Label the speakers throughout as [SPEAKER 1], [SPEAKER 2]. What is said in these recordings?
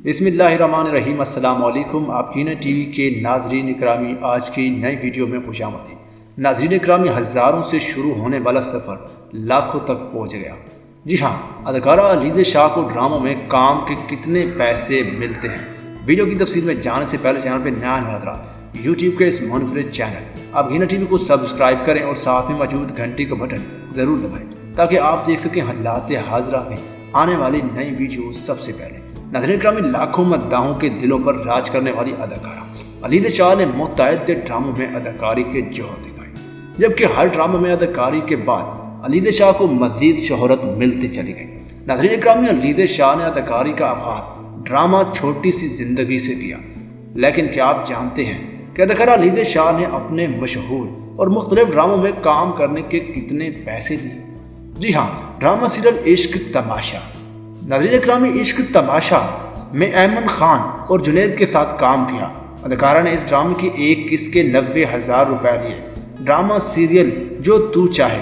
[SPEAKER 1] बिस्मिल्लाहिर्रहमानिर्रहीम। अस्सलाम वालेकुम। आप हीना टीवी के नाजरीन इकरामी, आज की नई वीडियो में खुशामदीद। नाजरीन इकरामी, हज़ारों से शुरू होने वाला सफ़र लाखों तक पहुंच गया। जी हाँ, अदाकारा अलीज़ा शाह को ड्रामों में काम के कितने पैसे मिलते हैं। वीडियो की तफसील में जाने से पहले चैनल पर नया हज़रात यूट्यूब के इस मुनफरिद चैनल आप हीना टीवी को सब्सक्राइब करें और साथ में मौजूद घंटी का बटन ज़रूर दबाएं ताकि आप देख सकें हालात हाज़रा में आने वाली नई वीडियो सबसे पहले। नाज़रीन इकरामी, लाखों मद्दाहों के दिलों पर राज करने वाली अदाकारा अलीज़ा शाह ने मुतअद्दिद ड्रामों में अदाकारी के जौहर दिखाए, जबकि हर ड्रामे में अदाकारी के बाद अलीज़ा शाह को मज़ीद शोहरत मिलती चली गई। नाज़रीन इकरामी, अलीज़ा शाह ने अदाकारी का आगाज़ ड्रामा छोटी सी जिंदगी से किया, लेकिन क्या आप जानते हैं कि अदाकारा अलीज़ा शाह ने अपने मशहूर और मुख्तलिफ ड्रामों में काम करने के कितने पैसे दिए? जी हाँ, ड्रामा सीरियल इश्क तमाशा। नाज़रीन इकरामी, इश्क तमाशा में ऐमन खान और जुनैद के साथ काम किया। अदाकारा ने इस ड्रामे की एक किस्त के 90,000 रुपये लिए। ड्रामा सीरियल जो तू चाहे।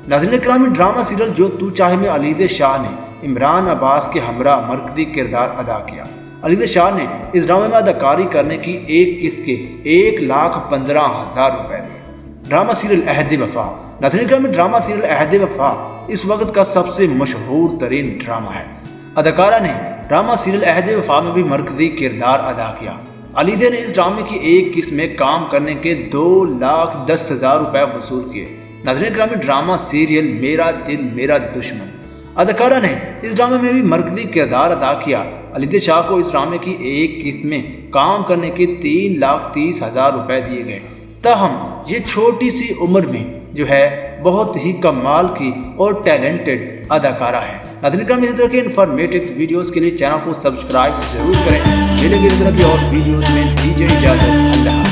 [SPEAKER 1] नाज़रीन इकरामी, ड्रामा सीरियल जो तू चाहे में अलीज़ा शाह ने इमरान अब्बास के हमरा मरकज़ी किरदार अदा किया। अलीज़ा शाह ने इस ड्रामे में अदाकारी करने की एक किस्त के 1,15,000 रुपये दिए। ड्रामा सीरियल अहद वफा। नाज़रीन इकरामी, ड्रामा सीरियल अहद वफा इस वक्त का सबसे मशहूर तरीन ड्रामा है। अदाकारा ने ड्रामा सीरियल अहद वफा में भी मरकज़ी किरदार अदा किया। अलीज़ा ने इस ड्रामे की एक किस्त में काम करने के 2,10,000 रुपये वसूल किए। नाज़रीन इकरामी, ड्रामा सीरियल मेरा दिल मेरा दुश्मन। अदाकारा ने इस ड्रामे में भी मरकज़ी किरदार अदा किया। अलीज़ा शाह को इस ड्रामे की एक किस्त में काम करने के 3,30,000 रुपये दिए गए। ताहम ये छोटी सी उम्र में जो है बहुत ही कमाल की और टैलेंटेड अदाकारा है। नाज़रीन इकरामी, इस तरह के इन्फॉर्मेटिव वीडियोस के लिए चैनल को सब्सक्राइब जरूर करें। मिलेंगे इस तरह की और वीडियोस में। दीजिए इजाज़त। अल्लाह।